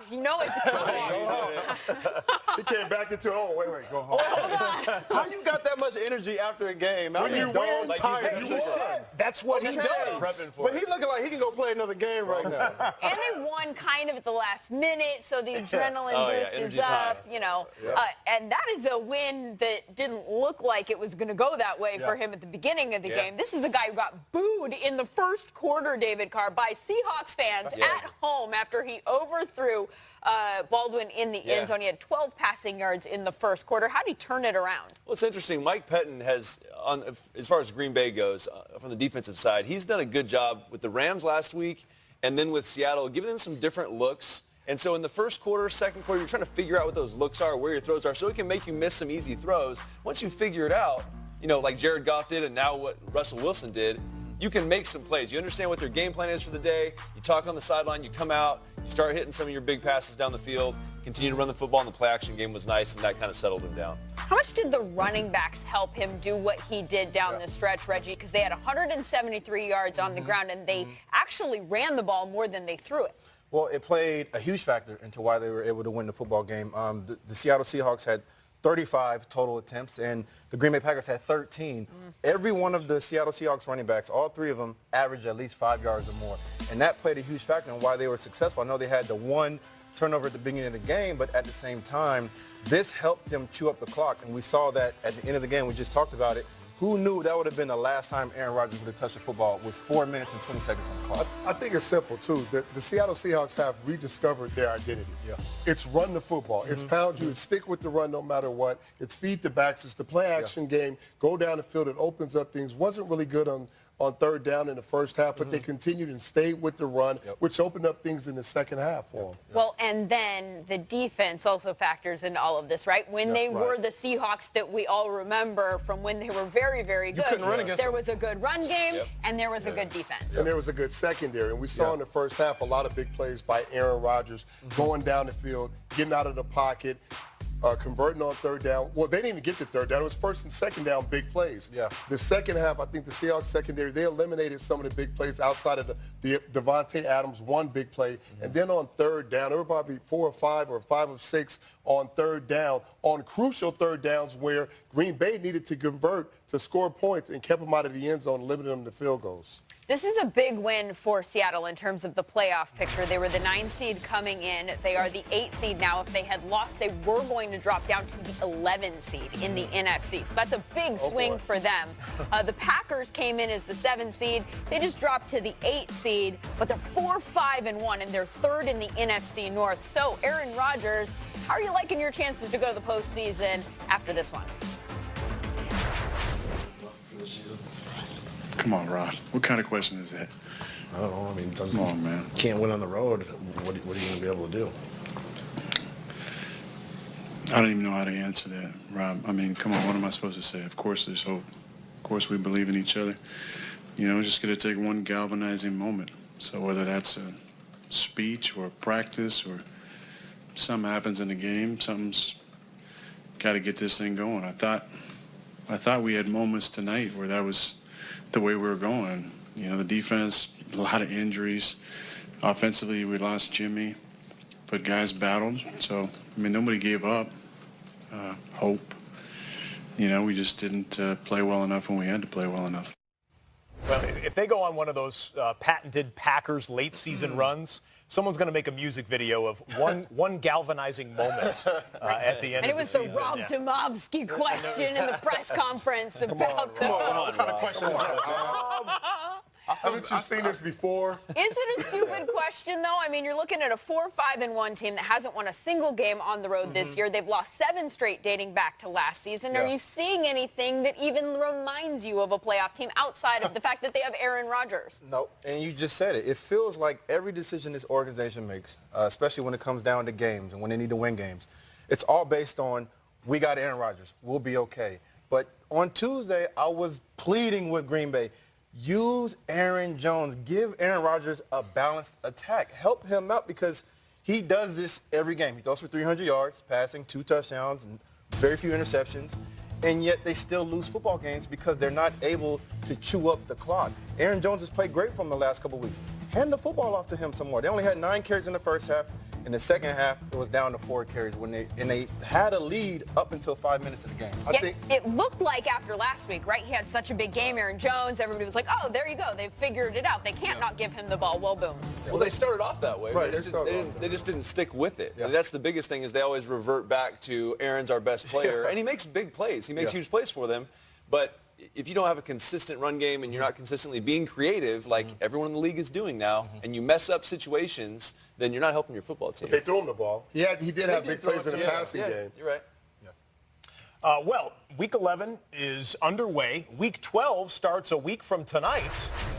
Seahawks. You know it's coming. He came back into, wait, go home. How you got that much energy after a game? When you win, tired. you won. That's what he does. But he looking like he can go play another game right now. And they won kind of at the last minute, so the adrenaline boost is up, you know. And that is a win that didn't look like it was going to go that way for him at the beginning of the game. This is a guy who got booed in the first quarter, David Carr, by Seahawks fans at home after he overthrew Baldwin in the end zone. He had 12 passing yards in the first quarter. How did he turn it around? Well, it's interesting. Mike Pettin has, as far as Green Bay goes, from the defensive side, he's done a good job with the Rams last week and then with Seattle, giving them some different looks. And so in the first quarter, second quarter, you're trying to figure out what those looks are, where your throws are, so it can make you miss some easy throws. Once you figure it out, you know, like Jared Goff did and now what Russell Wilson did, you can make some plays. You understand what their game plan is for the day. You talk on the sideline. You come out. You start hitting some of your big passes down the field. Continue to run the football, and the play action game was nice, and that kind of settled him down. How much did the running backs help him do what he did down the stretch, Reggie? Because they had 173 yards on the ground, and they actually ran the ball more than they threw it. Well, it played a huge factor into why they were able to win the football game. The Seattle Seahawks had 35 total attempts, and the Green Bay Packers had 13. Every one of the Seattle Seahawks running backs, all three of them, averaged at least 5 yards or more. And that played a huge factor in why they were successful. I know they had the one turnover at the beginning of the game, but at the same time, this helped them chew up the clock. And we saw that at the end of the game. We just talked about it. Who knew that would have been the last time Aaron Rodgers would have touched the football with 4 minutes and 20 seconds on the clock? I think it's simple, too. The Seattle Seahawks have rediscovered their identity. It's run the football. It's pound you. It's stick with the run no matter what. It's feed the backs. It's the play-action game. Go down the field. It opens up things. Wasn't really good on third down in the first half, but they continued and stayed with the run, which opened up things in the second half for them. Well, and then the defense also factors into all of this, right? When they were the Seahawks that we all remember from when they were very, very good, there was a good run game and there was a good defense. And there was a good secondary. And we saw in the first half a lot of big plays by Aaron Rodgers, going down the field, getting out of the pocket, converting on third down. Well, they didn't even get to third down. It was first and second down big plays. The second half, I think the Seahawks secondary, they eliminated some of the big plays outside of the Devontae Adams, one big play. And then on third down, there were probably 4 or 5 or 5 of 6 on third down, on crucial third downs where Green Bay needed to convert to score points and kept them out of the end zone, limited them to field goals. This is a big win for Seattle in terms of the playoff picture. They were the 9 seed coming in. They are the 8 seed now. If they had lost, they were going to drop down to the 11 seed in the NFC. So that's a big swing for them. The Packers came in as the 7 seed. They just dropped to the 8 seed, but they're 4-5-1, and they're 3rd in the NFC North. So, Aaron Rodgers, how are you liking your chances to go to the postseason after this one? Come on, Rob. What kind of question is that? I don't know. I mean, come on, man. Can't win on the road. What are you going to be able to do? I don't even know how to answer that, Rob. I mean, come on. What am I supposed to say? Of course there's hope. Of course we believe in each other. You know, just going to take one galvanizing moment. So whether that's a speech or practice or something happens in the game, something's got to get this thing going. I thought we had moments tonight where that was the way we were going. You know, the defense, a lot of injuries. Offensively, we lost Jimmy, but guys battled. So, I mean, nobody gave up hope. You know, we just didn't play well enough when we had to play well enough. Well, if they go on one of those patented Packers late season runs, someone's going to make a music video of one galvanizing moment at the end. And it was the Rob Demovsky question in the press conference about Come on, what kind of question is that? Haven't you seen this before? Is it a stupid question, though? I mean, you're looking at a 4-5-1 team that hasn't won a single game on the road this year. They've lost 7 straight dating back to last season. Are you seeing anything that even reminds you of a playoff team outside of the fact that they have Aaron Rodgers? No, and you just said it. It feels like every decision this organization makes, especially when it comes down to games and when they need to win games, it's all based on, we got Aaron Rodgers. We'll be okay. But on Tuesday, I was pleading with Green Bay. Use Aaron Jones. Give Aaron Rodgers a balanced attack. Help him out because he does this every game. He throws for 300 yards, passing 2 touchdowns and very few interceptions, and yet they still lose football games because they're not able to chew up the clock. Aaron Jones has played great for them the last couple of weeks. Hand the football off to him some more. They only had 9 carries in the first half. In the second half, it was down to 4 carries when they had a lead up until 5 minutes of the game. I think it looked like after last week, right? He had such a big game, Aaron Jones. Everybody was like, oh, there you go. They've figured it out. They can't not give him the ball. Well, boom. Well, they started off that way. Right, They just didn't stick with it. Yeah. And that's the biggest thing is they always revert back to Aaron's our best player. And he makes big plays. He makes huge plays for them. But if you don't have a consistent run game and you're not consistently being creative like everyone in the league is doing now, and you mess up situations, then you're not helping your football team. But they threw him the ball. He did have big plays in the passing game. You're right. Well, Week 11 is underway. Week 12 starts a week from tonight.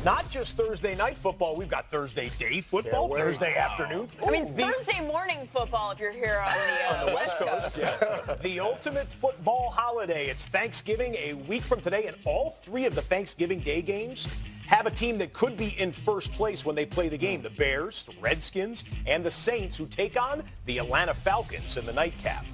Not just Thursday night football. We've got Thursday day football, Thursday afternoon. I mean, Thursday morning football if you're here on the West Coast. The ultimate football holiday. It's Thanksgiving a week from today, and all 3 of the Thanksgiving Day games have a team that could be in first place when they play the game. The Bears, the Redskins, and the Saints, who take on the Atlanta Falcons in the nightcap.